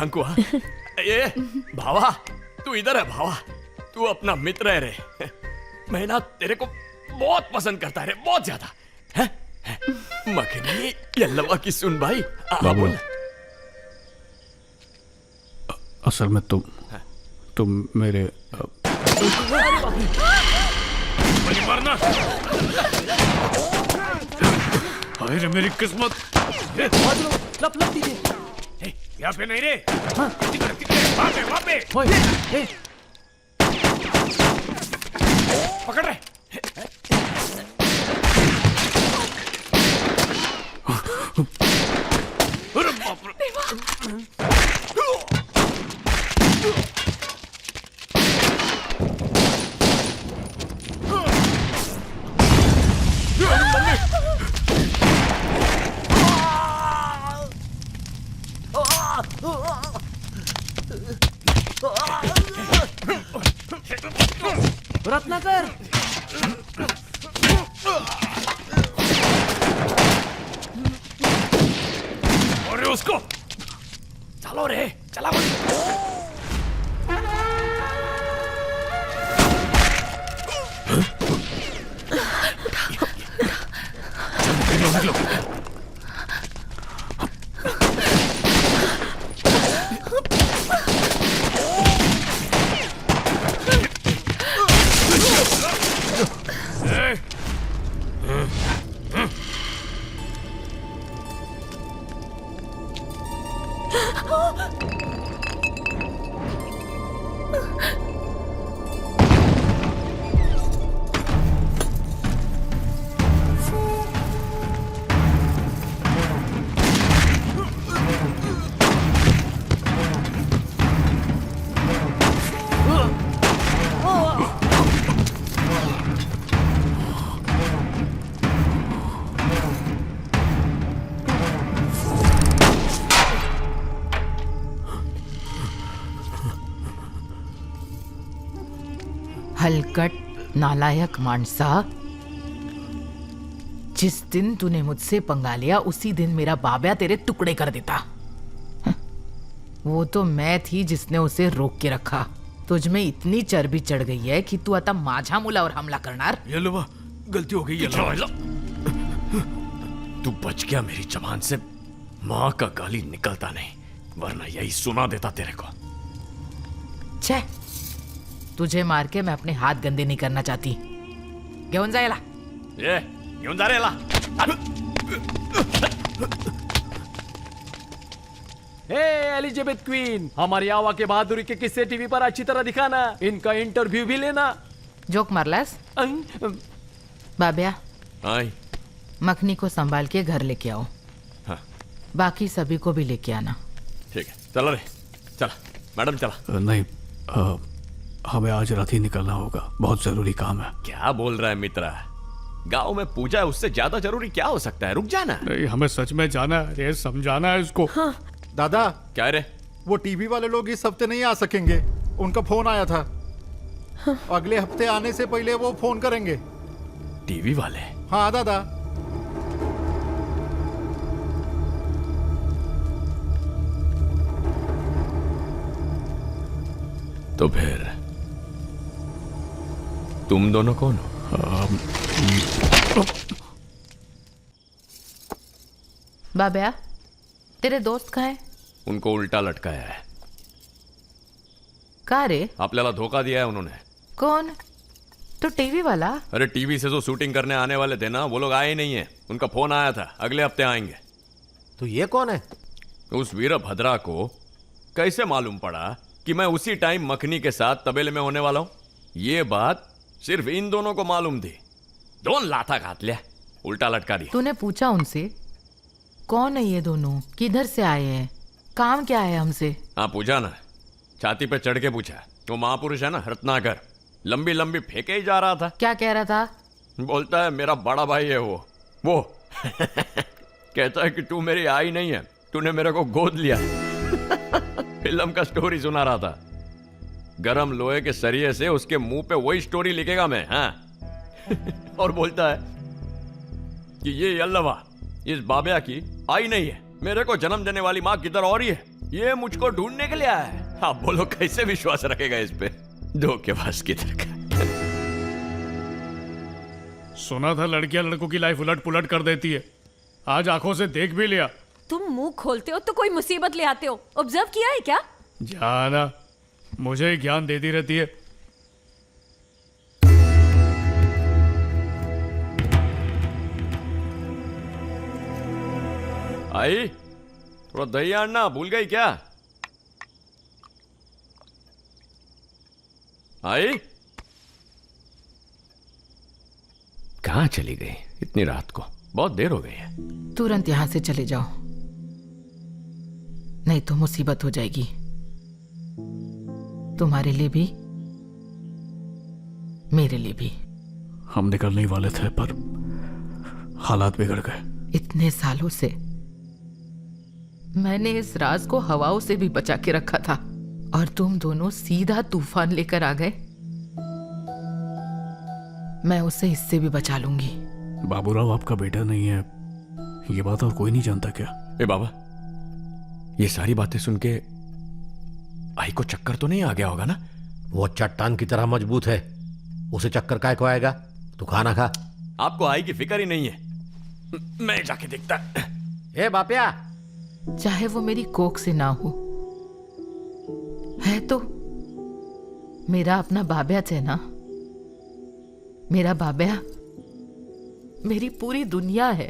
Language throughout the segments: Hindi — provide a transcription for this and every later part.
शंकुआ। ये भावा, तू इधर है भावा। तू अपना मित्र है रे। मैं ना तेरे को बहुत पसंद करता है रे, बहुत ज्यादा है? मखनी यल्लवा की सुन भाई। बाबू, असल में तुम मेरे मरना। अरे मेरी किस्मत। लप दीजिए। यहाँ पे नहीं रे। हाँ। वहाँ पे। पकड़ रहे। अरे बाप रे। रत्नाकर, अरे उसको चलो रे, चला हलकट नालायक मानसा, जिस दिन तूने मुझसे पंगा लिया उसी दिन मेरा बाब्या तेरे टुकड़े कर देता। वो तो मैं थी जिसने उसे रोक के रखा। तुझ में इतनी चर्बी चढ़ गई है कि तू आता माझा मुला और हमला करनार। यल्लवा, गलती हो गई यल्लवा। तू बच गया मेरी जबान से। माँ का गाली निकलता नहीं, वरना यही सुना देता तेरे को। छे, तुझे मार के मैं अपने हाथ गंदे नहीं करना चाहती। घेऊन जा याला। ये घेऊन जा रे याला। हे एलिजाबेथ क्वीन, हमारी आवा के बहादुरी के किस्से टीवी पर अच्छी तरह दिखाना, इनका इंटरव्यू भी लेना। जोक मारलास? बाब्या, आई मखनी को संभाल के घर लेके आओ। हाँ। बाकी सभी को भी लेके आना। ठीक है, चलो रे, चला मैडम चला। नहीं, हमें आज रात ही निकलना होगा, बहुत जरूरी काम है। क्या बोल रहा है मित्रा? गांव में पूजा है, उससे ज्यादा जरूरी क्या हो सकता है? रुक जाना। नहीं, हमें सच में जाना है, समझाना है इसको। हाँ। दादा, क्या रे? वो टीवी वाले लोग इस हफ्ते नहीं आ सकेंगे, उनका फोन आया था। हाँ। अगले हफ्ते आने से पहले वो फोन करेंगे। टीवी वाले? हाँ दादा। तो फिर तुम दोनों कौन हो? बाब्या, तेरे दोस्त कहाँ है? उनको उल्टा लटकाया है। कहाँ रे? आपल्याला धोखा दिया है उन्होंने। कौन? तो टीवी वाला? अरे टीवी से जो शूटिंग करने आने वाले थे ना, वो लोग आए ही नहीं है। उनका फोन आया था, अगले हफ्ते आएंगे। तो ये कौन है? उस वीरभद्रा को कैसे मालूम पड़ा कि मैं उसी टाइम मखनी के साथ तबेले में होने वाला हूं? ये बात सिर्फ इन दोनों को मालूम थी। दोन लाथा घात लिया, उल्टा लटका दिया। तूने पूछा उनसे कौन है ये दोनों, किधर से आए हैं, काम क्या है हमसे? हाँ पूछा ना, छाती पे चढ़ के पूछा। वो महापुरुष है ना रत्नाकर, लंबी लंबी फेंके ही जा रहा था। क्या कह रहा था? बोलता है मेरा बड़ा भाई है वो कहता है कि तू मेरी आई नहीं है, तूने मेरे को गोद लिया। फिल्म का स्टोरी सुना रहा था। गरम लोहे के सरिये से उसके मुंह पे वही स्टोरी लिखेगा मैं। हाँ। और बोलता है कि ये यल्लवा इस बाब्या की आई नहीं है, मेरे को जन्म देने वाली माँ किधर और ही है, ये मुझको ढूंढने के लिए आया है। आप बोलो कैसे विश्वास रखेगा इस पे? धोखेबाज की तरह। सुना था लड़कियां लड़कों की लाइफ उलट पुलट कर देती है। आज आंखों से देख भी लिया। तुम मुंह खोलते हो तो कोई मुसीबत ले आते हो। ऑब्जर्व किया है क्या? जाना, मुझे ही ज्ञान देती रहती है। आई, थोड़ा दही आना भूल गई क्या? आई, कहाँ चली गई इतनी रात को? बहुत देर हो गई है। तुरंत यहां से चले जाओ, नहीं तो मुसीबत हो जाएगी तुम्हारे लिए भी, मेरे लिए भी। हम निकलने ही वाले थे पर हालात बिगड़ गए। इतने सालों से मैंने इस राज को हवाओं से भी बचा के रखा था और तुम दोनों सीधा तूफान लेकर आ गए। मैं उसे इससे भी बचा लूंगी। बाबूराव आपका बेटा नहीं है, ये बात और कोई नहीं जानता क्या? ए बाबा, ये सारी बातें सुन के आई को चक्कर तो नहीं आ गया होगा ना? वो चट्टान की तरह मजबूत है, उसे चक्कर काय को आएगा? तू खाना खा। आपको आई की फिक्र ही नहीं है। मैं जाके देखता। ए बापिया, चाहे वो मेरी कोख से ना हो, है तो मेरा अपना बाब्या है ना। मेरा बाब्या मेरी पूरी दुनिया है।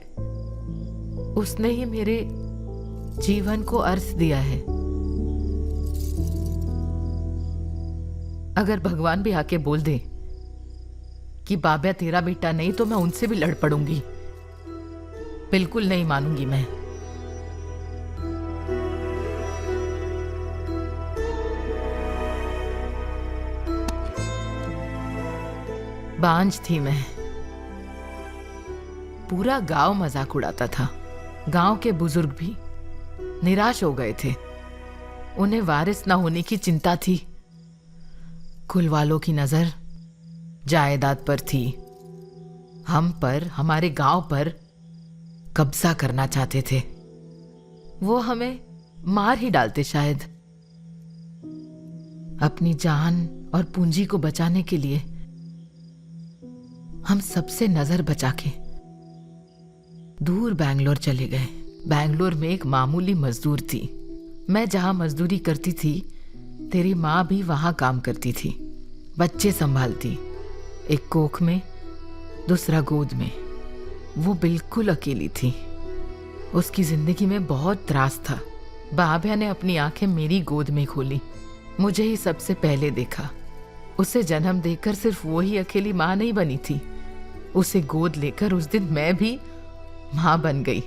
उसने ही मेरे जीवन को अर्थ दिया है। अगर भगवान भी आके बोल दे कि बाब्या तेरा बेटा नहीं, तो मैं उनसे भी लड़ पड़ूंगी। बिल्कुल नहीं मानूंगी मैं। बांझ थी मैं। पूरा गांव मजाक उड़ाता था। गांव के बुजुर्ग भी निराश हो गए थे। उन्हें वारिस ना होने की चिंता थी। कुल वालों की नजर जायदाद पर थी। हम पर, हमारे गांव पर कब्जा करना चाहते थे। वो हमें मार ही डालते शायद। अपनी जान और पूंजी को बचाने के लिए हम सबसे नजर बचा के दूर बैंगलोर चले गए। बैंगलोर में एक मामूली मजदूर थी। मैं जहां मजदूरी करती थी, तेरी माँ भी वहां काम करती थी। बच्चे संभालती, एक कोख में, दूसरा गोद में। वो बिल्कुल अकेली थी। उसकी जिंदगी में बहुत त्रास था। बाब्या ने अपनी आंखें मेरी गोद में खोली। मुझे ही सबसे पहले देखा। उसे जन्म देकर सिर्फ वो ही अकेली माँ नहीं बनी थी। उसे गोद लेकर उस दिन मैं भी माँ बन गई।